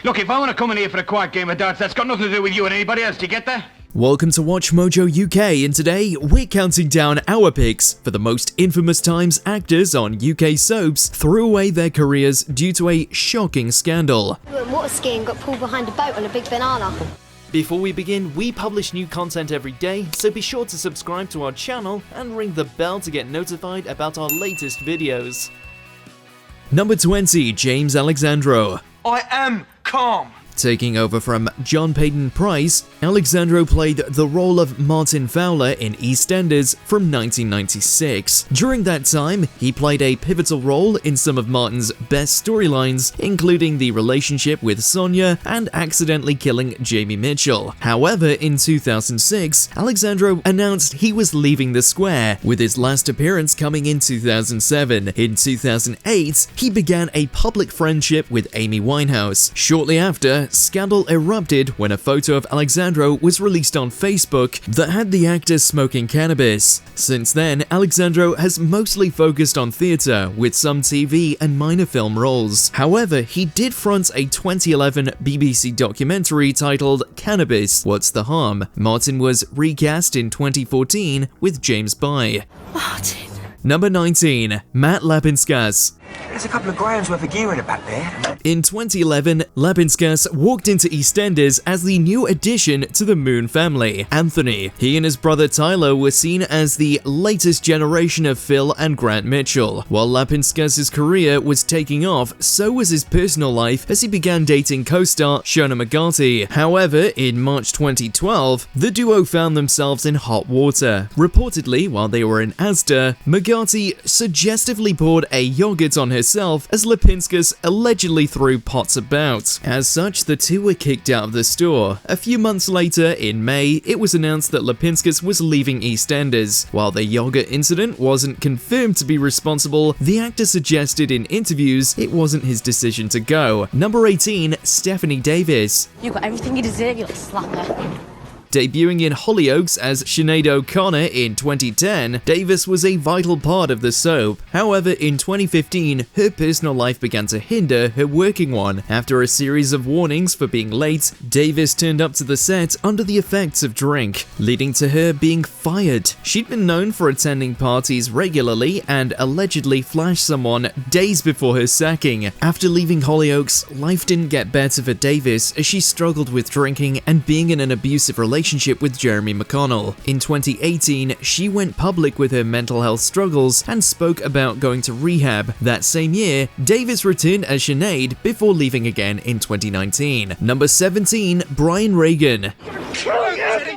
Look, if I want to come in here for a quiet game of darts, that's got nothing to do with you and anybody else. Do you get that? Welcome to WatchMojoUK, and today we're counting down our picks for the most infamous times actors on UK soaps threw away their careers due to a shocking scandal. Water skiing got pulled behind a boat on a big banana. Before we begin, we publish new content every day, so be sure to subscribe to our channel and ring the bell to get notified about our latest videos. Number 20, James Alexandro. I am calm. Taking over from John Peyton Price, Alexandro played the role of Martin Fowler in EastEnders from 1996. During that time, he played a pivotal role in some of Martin's best storylines, including the relationship with Sonia and accidentally killing Jamie Mitchell. However, in 2006, Alexandro announced he was leaving the square, with his last appearance coming in 2007. In 2008, he began a public friendship with Amy Winehouse. Shortly after, scandal erupted when a photo of Alexandro was released on Facebook that had the actor smoking cannabis. Since then, Alexandro has mostly focused on theatre, with some TV and minor film roles. However, he did front a 2011 BBC documentary titled Cannabis, What's the Harm? Martin was recast in 2014 with James By. Martin. Number 19, Matt Lapinskas. There's a couple of grams worth of gear in the back there. In 2011, Lapinskas walked into EastEnders as the new addition to the Moon family, Anthony. He and his brother Tyler were seen as the latest generation of Phil and Grant Mitchell. While Lapinskas' career was taking off, so was his personal life as he began dating co-star Shona McGarty. However, in March 2012, the duo found themselves in hot water. Reportedly, while they were in Asda, McGarty suggestively poured a yogurt on herself as Lapinskas allegedly threw pots about. As such, the two were kicked out of the store. A few months later, in May, it was announced that Lapinskas was leaving EastEnders. While the yogurt incident wasn't confirmed to be responsible, the actor suggested in interviews it wasn't his decision to go. Number 18, Stephanie Davis. You got everything you deserve, you little slapper. Debuting in Hollyoaks as Sinead O'Connor in 2010, Davis was a vital part of the soap. However, in 2015, her personal life began to hinder her working one. After a series of warnings for being late, Davis turned up to the set under the effects of drink, leading to her being fired. She'd been known for attending parties regularly and allegedly flashed someone days before her sacking. After leaving Hollyoaks, life didn't get better for Davis as she struggled with drinking and being in an abusive relationship with Jeremy McConnell. In 2018, she went public with her mental health struggles and spoke about going to rehab. That same year, Davis returned as Sinead before leaving again in 2019. Number 17, Brian Reagan.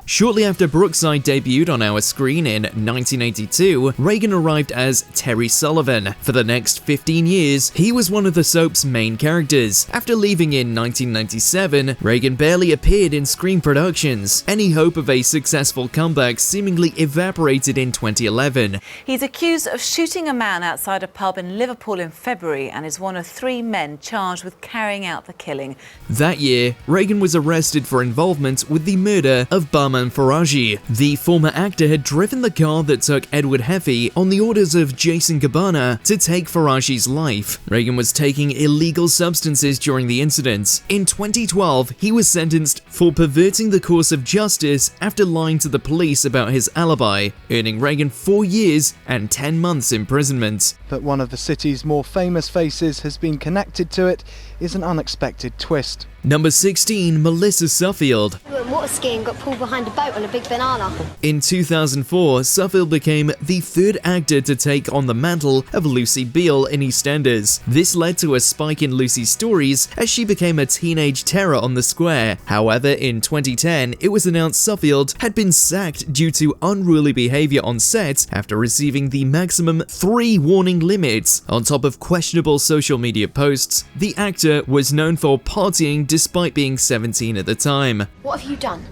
Shortly after Brookside debuted on our screen in 1982, Reagan arrived as Terry Sullivan. For the next 15 years, he was one of the soap's main characters. After leaving in 1997, Reagan barely appeared in screen productions. Any hope of a successful comeback seemingly evaporated in 2011. He's accused of shooting a man outside a pub in Liverpool in February and is one of 3 men charged with carrying out the killing. That year, Reagan was arrested for involvement with the murder of Barman Faraji. The former actor had driven the car that took Edward Heffy on the orders of Jason Cabana to take Faraji's life. Reagan was taking illegal substances during the incident. In 2012, he was sentenced for perverting the course of justice after lying to the police about his alibi, earning Reagan 4 years and 10 months imprisonment. But one of the city's more famous faces has been connected to it is an unexpected twist. Number 16, Melissa Suffield. Water skiing got pulled behind a boat on a big banana. In 2004, Suffield became the 3rd actor to take on the mantle of Lucy Beale in EastEnders. This led to a spike in Lucy's stories as she became a teenage terror on the square. However, in 2010, it was announced Suffield had been sacked due to unruly behavior on set after receiving the maximum 3 warning limits. On top of questionable social media posts, the actor was known for partying despite being 17 at the time. What have you done?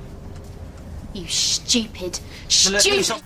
You stupid.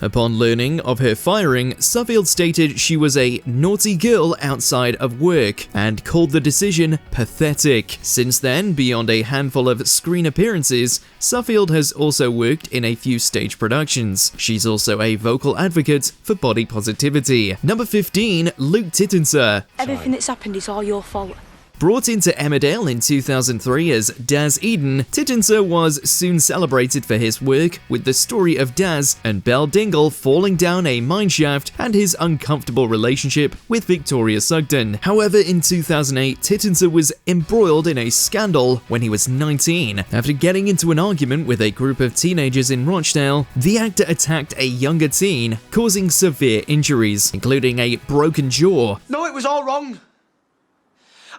Upon learning of her firing, Suffield stated she was a naughty girl outside of work and called the decision pathetic. Since then, beyond a handful of screen appearances, Suffield has also worked in a few stage productions. She's also a vocal advocate for body positivity. Number 15, Luke Tittener. Everything that's happened is all your fault. Brought into Emmerdale in 2003 as Daz Eden, Tittener was soon celebrated for his work with the story of Daz and Belle Dingle falling down a mineshaft and his uncomfortable relationship with Victoria Sugden. However, in 2008, Tittener was embroiled in a scandal when he was 19. After getting into an argument with a group of teenagers in Rochdale, the actor attacked a younger teen, causing severe injuries, including a broken jaw. No, it was all wrong.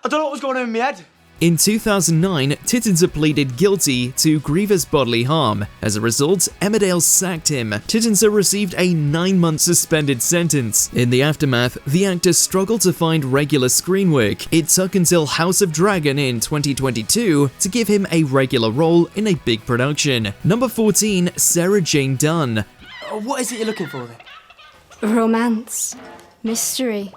I don't know what was going on in my head. In 2009, Tittener pleaded guilty to grievous bodily harm. As a result, Emmerdale sacked him. Tittener received a 9-month suspended sentence. In the aftermath, the actor struggled to find regular screen work. It took until House of Dragon in 2022 to give him a regular role in a big production. Number 14, Sarah Jane Dunn. What is it you're looking for then? Romance, mystery,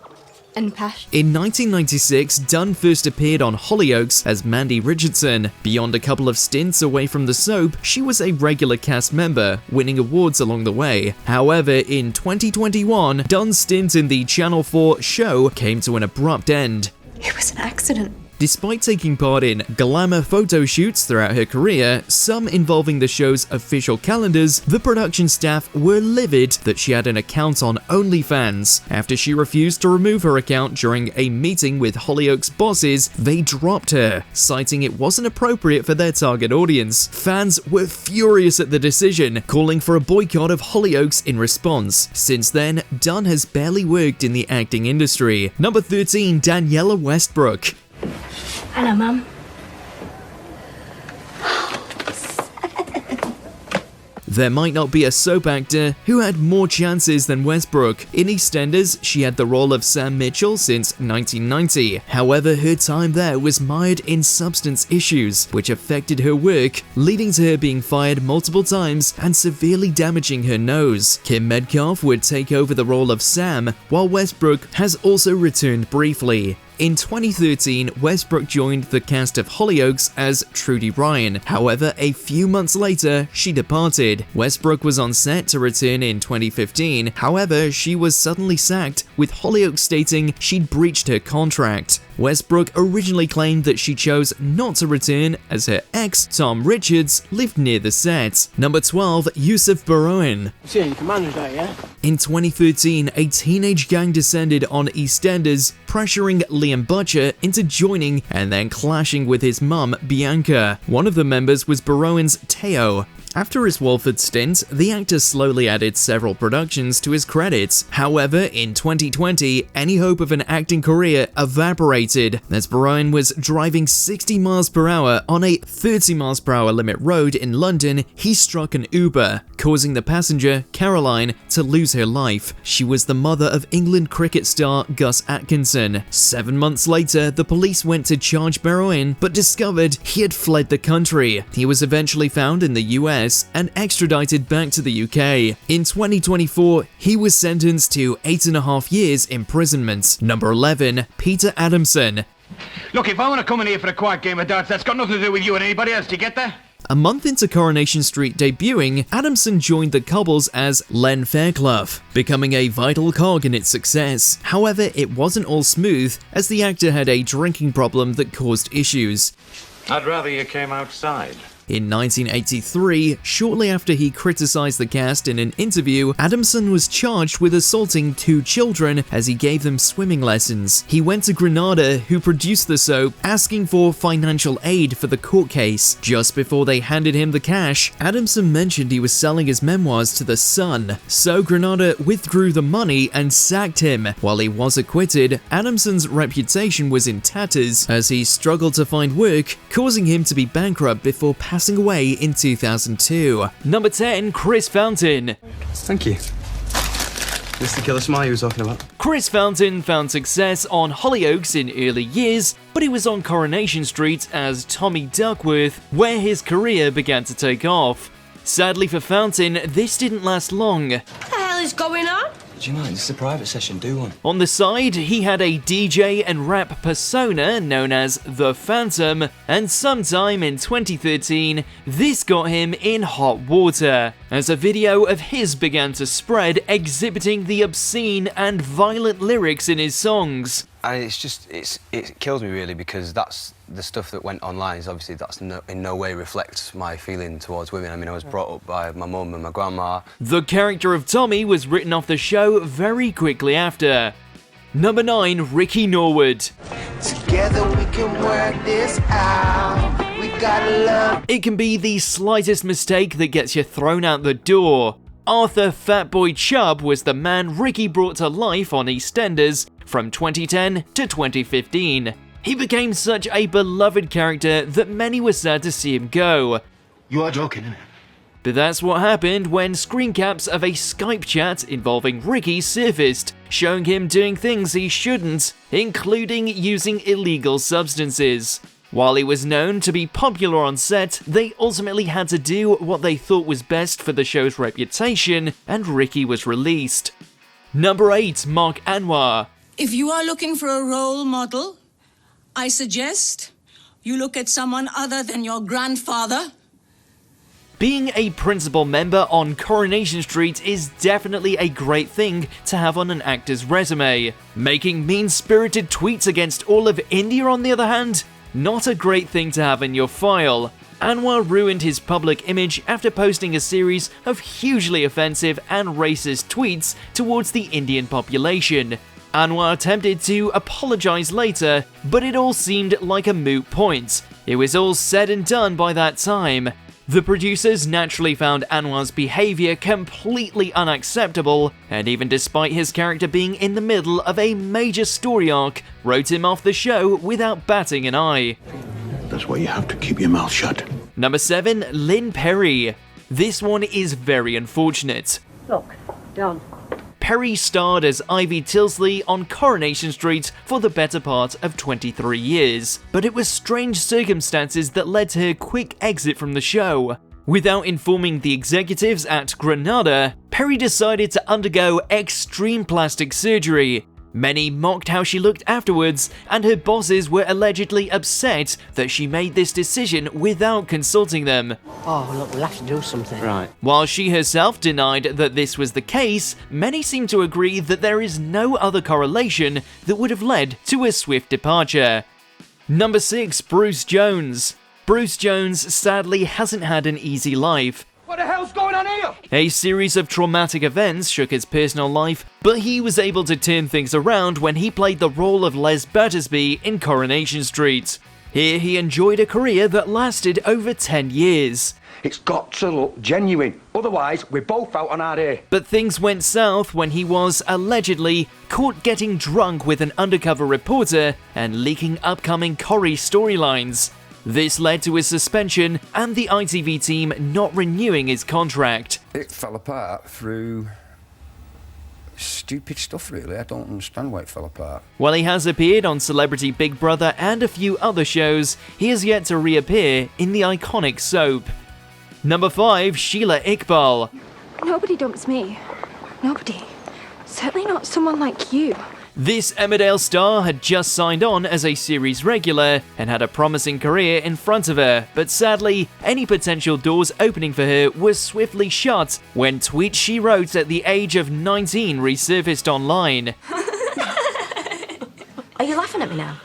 and passion. In 1996, Dunn first appeared on Hollyoaks as Mandy Richardson. Beyond a couple of stints away from the soap, she was a regular cast member, winning awards along the way. However, in 2021, Dunn's stint in the Channel 4 show came to an abrupt end. It was an accident. Despite taking part in glamour photo shoots throughout her career, some involving the show's official calendars, the production staff were livid that she had an account on OnlyFans. After she refused to remove her account during a meeting with Hollyoaks bosses, they dropped her, citing it wasn't appropriate for their target audience. Fans were furious at the decision, calling for a boycott of Hollyoaks in response. Since then, Dunn has barely worked in the acting industry. Number 13, Daniela Westbrook. Hello, Mum. There might not be a soap actor who had more chances than Westbrook. In EastEnders, she had the role of Sam Mitchell since 1990. However, her time there was mired in substance issues, which affected her work, leading to her being fired multiple times and severely damaging her nose. Kim Metcalf would take over the role of Sam, while Westbrook has also returned briefly. In 2013, Westbrook joined the cast of Hollyoaks as Trudy Ryan. However, a few months later, she departed. Westbrook was on set to return in 2015. However, she was suddenly sacked, with Hollyoaks stating she'd breached her contract. Westbrook originally claimed that she chose not to return as her ex, Tom Richards, lived near the set. Number 12, Ysef Bowen. See, you can manage that, yeah? In 2013, a teenage gang descended on EastEnders, pressuring Liam Butcher into joining and then clashing with his mum, Bianca. One of the members was Bowen's Teo. After his Walford stint, the actor slowly added several productions to his credits. However, in 2020, any hope of an acting career evaporated. As Bowen was driving 60 miles per hour on a 30 miles per hour limit road in London, he struck an Uber, causing the passenger, Caroline, to lose her life. She was the mother of England cricket star Gus Atkinson. 7 months later, the police went to charge Bowen, but discovered he had fled the country. He was eventually found in the US and extradited back to the UK. In 2024, he was sentenced to 8.5 years imprisonment. Number 11, Peter Adamson. Look, if I want to come in here for a quiet game of darts, that's got nothing to do with you and anybody else. Do you get that? A month into Coronation Street debuting, Adamson joined the Cobbles as Len Fairclough, becoming a vital cog in its success. However, it wasn't all smooth, as the actor had a drinking problem that caused issues. I'd rather you came outside. In 1983, shortly after he criticized the cast in an interview, Adamson was charged with assaulting 2 children as he gave them swimming lessons. He went to Granada, who produced the soap, asking for financial aid for the court case. Just before they handed him the cash, Adamson mentioned he was selling his memoirs to the Sun, so Granada withdrew the money and sacked him. While he was acquitted, Adamson's reputation was in tatters as he struggled to find work, causing him to be bankrupt before passing away in 2002. Number 10, Chris Fountain. Thank you. This is the killer smile you were talking about. Chris Fountain found success on Hollyoaks in early years, but he was on Coronation Street as Tommy Duckworth, where his career began to take off. Sadly for Fountain, this didn't last long. What the hell is going on? Do you mind? This is a private session, do one. On the side, he had a DJ and rap persona known as The Phantom, and sometime in 2013, this got him in hot water, as a video of his began to spread exhibiting the obscene and violent lyrics in his songs. And it kills me really, because that's the stuff that went online. Is obviously that's in no way reflects my feeling towards women. I mean, I was brought up by my mum and my grandma. The character of Tommy was written off the show very quickly after. Number 9, Ricky Norwood. Together we can work this out. We gotta love. It can be the slightest mistake that gets you thrown out the door. Arthur Fatboy Chubb was the man Ricky brought to life on EastEnders from 2010 to 2015. He became such a beloved character that many were sad to see him go. You are joking, innit? But that's what happened when screen caps of a Skype chat involving Ricky surfaced, showing him doing things he shouldn't, including using illegal substances. While he was known to be popular on set, they ultimately had to do what they thought was best for the show's reputation, and Ricky was released. Number 8, Mark Anoir. If you are looking for a role model, I suggest you look at someone other than your grandfather. Being a principal member on Coronation Street is definitely a great thing to have on an actor's resume. Making mean-spirited tweets against all of India, on the other hand, not a great thing to have in your file. Anoir ruined his public image after posting a series of hugely offensive and racist tweets towards the Indian population. Anoir attempted to apologise later, but it all seemed like a moot point. It was all said and done by that time. The producers naturally found Anoir's behaviour completely unacceptable, and even despite his character being in the middle of a major story arc, wrote him off the show without batting an eye. That's why you have to keep your mouth shut. Number 7, Lynn Perry. This one is very unfortunate. Look, Dunn. Perry starred as Ivy Tilsley on Coronation Street for the better part of 23 years, but it was strange circumstances that led to her quick exit from the show. Without informing the executives at Granada, Perry decided to undergo extreme plastic surgery. Many mocked how she looked afterwards, and her bosses were allegedly upset that she made this decision without consulting them. Oh, look, we'll have to do something. Right. While she herself denied that this was the case, many seem to agree that there is no other correlation that would have led to a swift departure. Number 6, Bruce Jones. Bruce Jones sadly hasn't had an easy life. What the hell's going on here? A series of traumatic events shook his personal life, but he was able to turn things around when he played the role of Les Battersby in Coronation Street. Here he enjoyed a career that lasted over 10 years. It's got to look genuine, otherwise we're both out on our ear. But things went south when he was, allegedly, caught getting drunk with an undercover reporter and leaking upcoming Corrie storylines. This led to his suspension and the ITV team not renewing his contract. It fell apart through stupid stuff, really. I don't understand why it fell apart. While he has appeared on Celebrity Big Brother and a few other shows, he has yet to reappear in the iconic soap. Number 5, Sheila Kbal. Nobody dumps me. Nobody. Certainly not someone like you. This Emmerdale star had just signed on as a series regular and had a promising career in front of her, but sadly, any potential doors opening for her were swiftly shut when tweets she wrote at the age of 19 resurfaced online. Are you laughing at me now?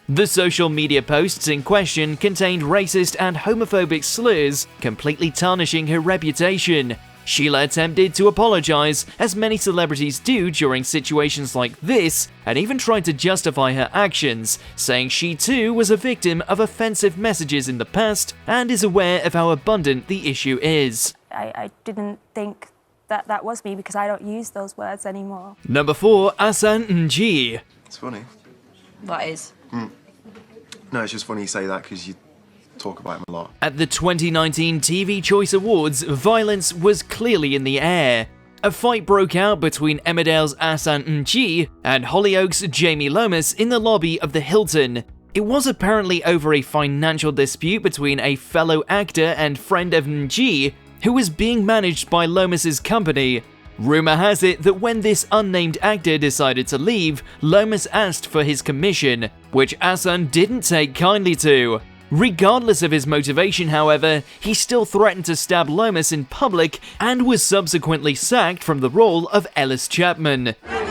The social media posts in question contained racist and homophobic slurs, completely tarnishing her reputation. Sheila attempted to apologise, as many celebrities do during situations like this, and even tried to justify her actions, saying she too was a victim of offensive messages in the past and is aware of how abundant the issue is. I didn't think that was me because I don't use those words anymore. Number 4, Asan Giri. It's funny. What is? No, it's just funny you say that because you talk about him a lot. At the 2019 TV Choice Awards, violence was clearly in the air. A fight broke out between Emmerdale's Asan Giri and Hollyoaks' Jamie Lomas in the lobby of the Hilton. It was apparently over a financial dispute between a fellow actor and friend of Giri, who was being managed by Lomas's company. Rumour has it that when this unnamed actor decided to leave, Lomas asked for his commission, which Asan didn't take kindly to. Regardless of his motivation, however, he still threatened to stab Lomas in public and was subsequently sacked from the role of Ellis Chapman. Can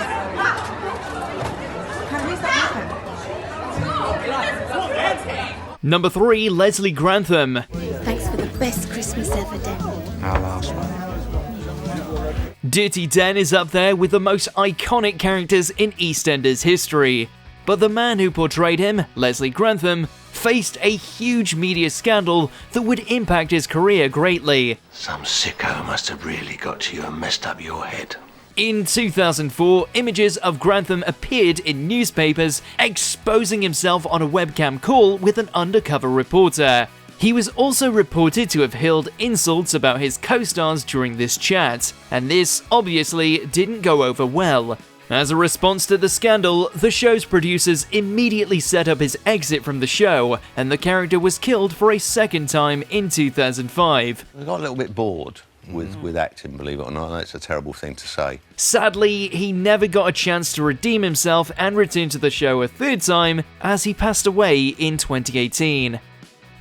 Number 3, Leslie Grantham. Thanks for the best Christmas ever, Dan. Our last one. Dirty Den is up there with the most iconic characters in EastEnders history. But the man who portrayed him, Leslie Grantham, faced a huge media scandal that would impact his career greatly. Some sicko must have really got to you and messed up your head. In 2004, images of Grantham appeared in newspapers exposing himself on a webcam call with an undercover reporter. He was also reported to have hurled insults about his co-stars during this chat, and this obviously didn't go over well. As a response to the scandal, the show's producers immediately set up his exit from the show, and the character was killed for a second time in 2005. I got a little bit bored with acting, believe it or not. That's a terrible thing to say. Sadly, he never got a chance to redeem himself and return to the show a third time, as he passed away in 2018.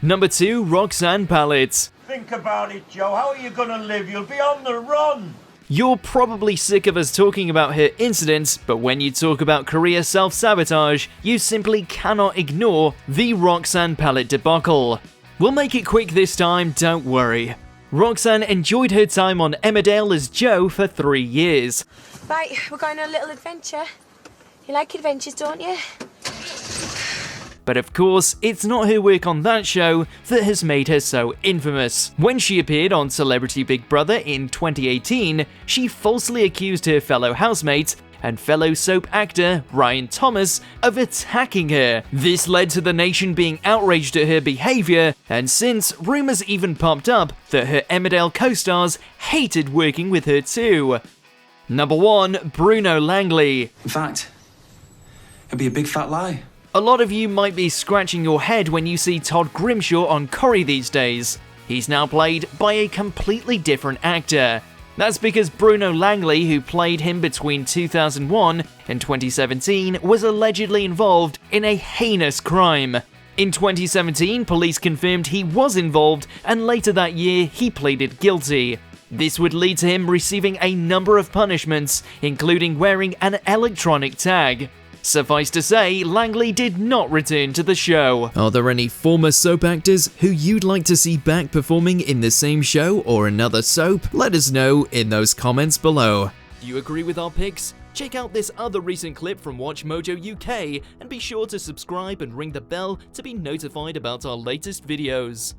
Number 2, Roxan Pallet. Think about it, Joe. How are you going to live? You'll be on the run. You're probably sick of us talking about her incidents, but when you talk about career self-sabotage, you simply cannot ignore the Roxan Pallet debacle. We'll make it quick this time, don't worry. Roxan enjoyed her time on Emmerdale as Jo for 3 years. Right, we're going on a little adventure. You like adventures, don't you? But of course, it's not her work on that show that has made her so infamous. When she appeared on Celebrity Big Brother in 2018, she falsely accused her fellow housemate and fellow soap actor Ryan Thomas of attacking her. This led to the nation being outraged at her behaviour, and since, rumours even popped up that her Emmerdale co-stars hated working with her too. Number 1, Bruno Langley. In fact, it'd be a big fat lie. A lot of you might be scratching your head when you see Todd Grimshaw on Corrie these days. He's now played by a completely different actor. That's because Bruno Langley, who played him between 2001 and 2017, was allegedly involved in a heinous crime. In 2017, police confirmed he was involved, and later that year he pleaded guilty. This would lead to him receiving a number of punishments, including wearing an electronic tag. Suffice to say, Langley did not return to the show. Are there any former soap actors who you'd like to see back performing in the same show or another soap? Let us know in those comments below. Do you agree with our picks? Check out this other recent clip from WatchMojoUK and be sure to subscribe and ring the bell to be notified about our latest videos.